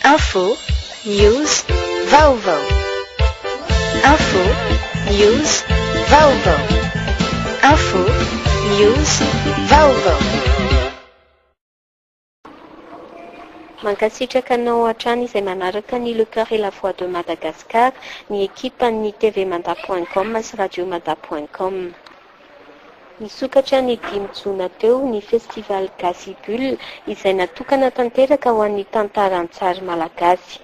Info, news, vaovao. Info, news, vaovao. Info, news, vaovao. Mankasitraka anao hatrany izay manaraka ny Le Cœur et la Voix de Madagascar, ny ekipan'ny TV Manda.com sy Radio Manda.com. Nisokatra ny 5 jona teo ny festival Gazibule izay natokana tanteraka ho an'ny tantaran-tsary malagasy.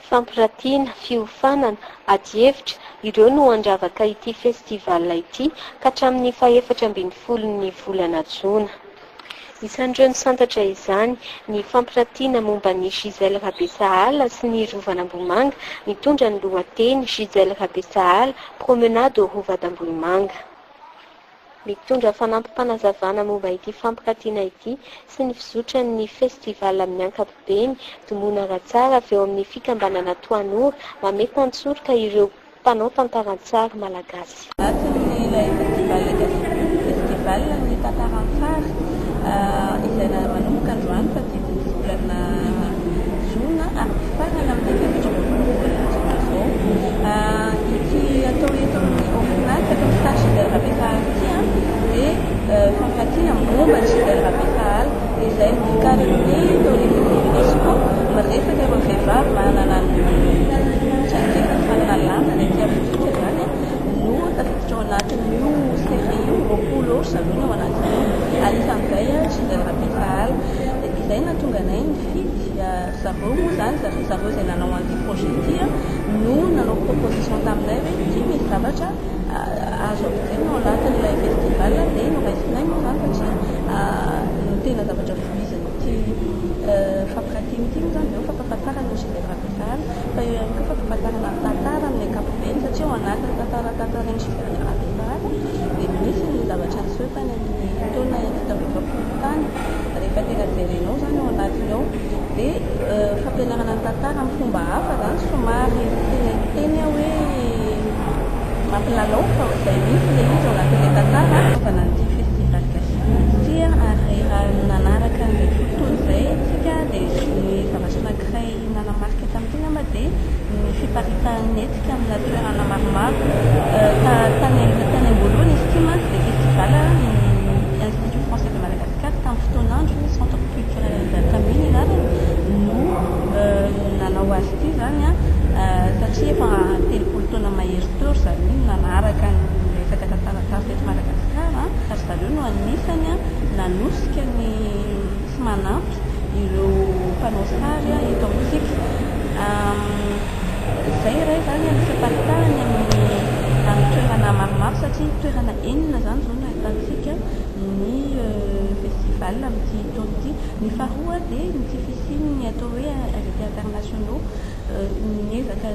Fampiratiana, fiofanana, ady hevitra, ireo no andravaka ity festival ity ka hatramin'ny 14 volana Jona. Isan'ireo ny santatra izany ny fampiratiana momba ny Gisèle Rabesahala sy ny Rovan'Ambohimanga, mitondra ny lohateny Gisèle Rabesahala, promenade au Rova d'Ambohimanga. Mitondra fanampim-panazavana momba ity fampiratiana ity sy ny fizotran'ny festival amin'ny ankapobeny, Domona Ratsara avy eo amin'ny fikambanana Toanora mamety antsoroka ireo mpanao tantaran-tsary malagasy. Ilay festival ny tantaran-tsary izay manomboka androany fa volana Jona ary farana amin'ny ity atao eto amin'ny orinasa atao sary Gisèle Rabesahala ity dia fampiratiana momba ny Gisèle Rabesahala izay vokarin'ny tao UNESCO miresaka ireo vehivavy manana manana lamba ny aty Afrika izany no tafiditra ao anatin'io série io roapolo zareo ao anatin'io anisan'izay Gisèle Rabesahala izay nahatonga anay nifidy zareo moa zany zareo izay nanao an'ity projet ity no nanao proposition taminay hoe ity misy zavatra azo ampidirina ao anatin'ilay festival dia noraisinay moa zany satria no tena zavatra voiziny ity fampiratiana ity moa zany eo fampahafantarana ny Gisèle Rabesahala fa eo ihany koa fampahafantarana ny tantara amin'ny ankapobeny satria ao anatin'ny tantaran'ny Gisèle Rabesahala dia misy ny zavatra niseho tany amin'ny taona fitavim-baopolo tany rehefa tena jerenao zany ao anatiny ao dia fampianarana ny tantara amin'ny fomba hafa zany somary teny hoe mampilalao fa izay misy ilay izy ao anatin'ilay tantara fanaovana an'ity festival Gazibule ary nanaraka ny fotoana izay tsika dia ny zavatra anankiray nanamarika tamin'ity ngamba dia ny fiparitahan'etsika amina toerana maromaro tany am-boalohany izy ity mantsy dia festival Institut Français de Madagascar tamin'ny fotoanandro ny Centre culturel Camille inarany no nanao azy ity zany satria efa 30 taona mahery teo zany nanaraka ny resaka tantaran-tsary teto Madagasikara ary zareo no anisany nanosika ny sy manampy ireo mpanao sary eto amintsika izay iray zany amin'ny fiparitahany amin'ny toerana maromaro satria toerana enina zany zao no ahitantsika ny festival amin'ity taona ity. Ny faharoa dia ny difficile ny atao hoe invités internationaux ny ezaka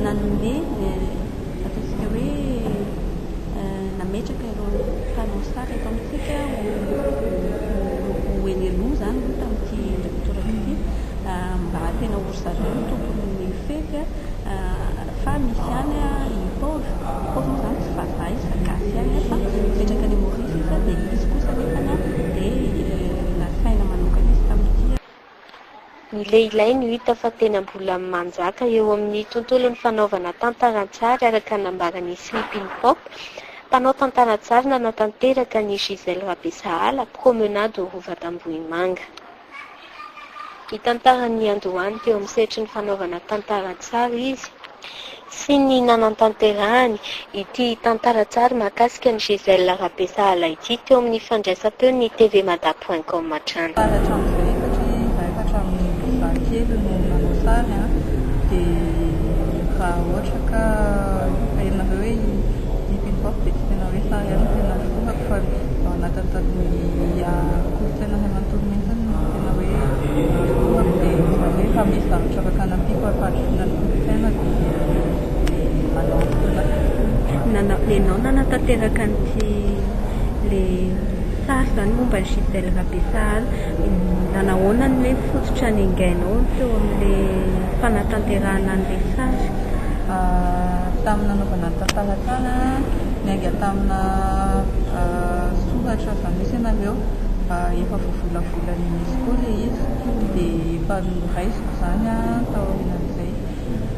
nanome ataontsika hoe nametraka ireo mpanao sary eto amintsika ho eny aloha zany tamin'ity toerana ity mba tena ory zareo tompon'ny fety fa misy ihany i Paul moa zany tsy vazaha izy fa gasy ihany fa mipetraka any Maurice izy dia izy kosa nefana dia nasaina manokana izy tamin'ity. Ny lehilahy no hita fa tena mbola manjaka eo amin'ny tontolon'ny fanaovana tantaran-tsary araka nambarany Slipin Pop. Mpanao tantaran-tsary nanatanteraka ny Gisèle Rabesahala, promenade au Rova d'Ambohimanga. Hitantarany Andohany teo amin'ny setry ny fanaovana tantaran-tsary izy sy ny nanantanterahany ity tantaran-tsary mahakasika ny Gisèle Rabesahala ity teo amin'ny fandraisam-peo ny TV Manda.com hatrany. Kely no manao sary dia raha ohatra ka ianareo hoe Slipin Pop dia tsy tena hoe sary ihany tena sorako fa ao anatin'ny kolontsaina iray manontolo mihitsy tena hoe sorako dia hoe fa misy zavatra afaka anampiko ampahatrona ny kolontsaina dia ianao nanatanteraka an'ity le sary zany momba ny Gisèle Rabesahala nanahoana ny hoe fototra ny ingainao teo amin'ilay fanatanterahana an'ilay sary tamina nanaovana ny tantarantsara miainga tamina soratra fa misy ianareo efa voavolavolany izy koa ilay izy dia rehefa noraisiko izany taorinan'izay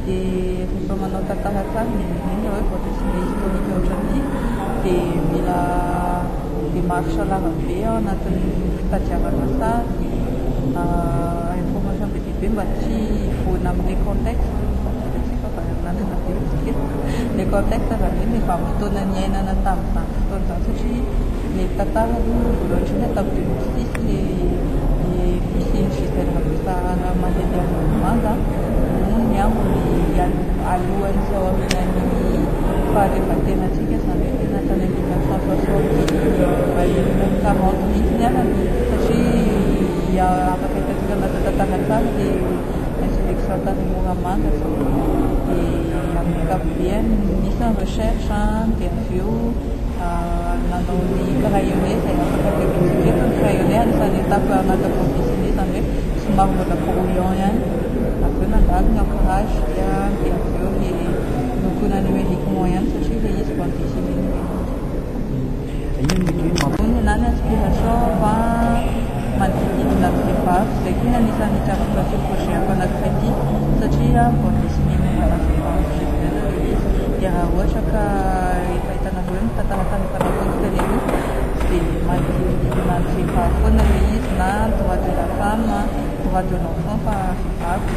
dia rehefa manao tantara tsara indrindra hoe bande dessinée historique ohatran'ity dia mila démarche lavabe ao anatin'ny fitadiavana sary information be dia be mba tsy voana amin'ny contexte le contexte zany hoe le vanim-potoana ny ainana tamin'izany fotoana izany satria le tantara lohatriny tamin'ny 2006 le fisiany Gisèle Ramosard mandeha Normande no niambony alohan'izao aminany fahaleovantenantsika izany hoe tena tany 1960 mihitsy ny anana satria afaka hitantsika anaty tantara tsara dia insurrection tany Moramanga zao dia amin'ny ankapobeny misy ny recherche dia avy eo nanao ny crayonné izay afaka ampiapaitsika eto ny crayonné anisan'ny étape anaty bande dessinée izany hoe somary mbola brouillon ihany avy eo nandalo ny encrage dia avy eo le lokona numérique moyen satria le izy bande dessinée numérique nany inspiration fa manodidina ny vehivavy izay koa anisan'ny tiavako projet anankiray satria bande dessinée momana vehivavy dia raha ohatra ka efa hitanareo hoe mitantara tany mpanao télé dia manodidina ny vehivavy foana le izy na droit de la femme droit de l'enfant fa vehivavy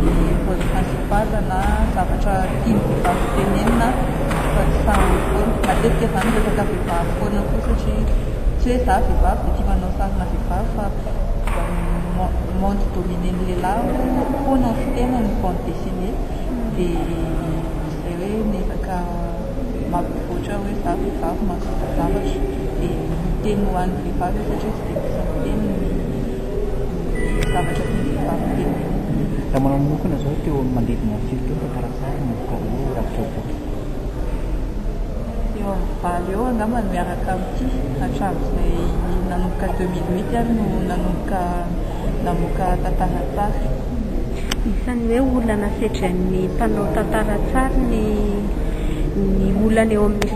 dia cause principale na zavatra tiany vehivavy tenenina fa tsy sahany foana matetika izany resaka vehivavy foana koa satria tsy hoe za vehivavy dia tia manao sarina vehivavy fa monde dominé ny lehilahy foana ny fitena ny bande dessinée dia izay hoe nezaka mampivoatra hoe za vehivavy mahazoto zavatra dia miteny ho an'ny vehivavy satria tsy dia misy miteny ny zavatra tiany vehivavy teny. Raha manao manokana zao teo manodidina firy teo tantara tsara no vokarinao rakotra boky? Eo amin'ny valo eo angamba no miaraka amin'ity hatramin'izay nanomboka 2008 ary no namoaka tantara tsara. Isan'ny hoe olana setran'ny mpanao tantara tsara ny olana eo amin'ny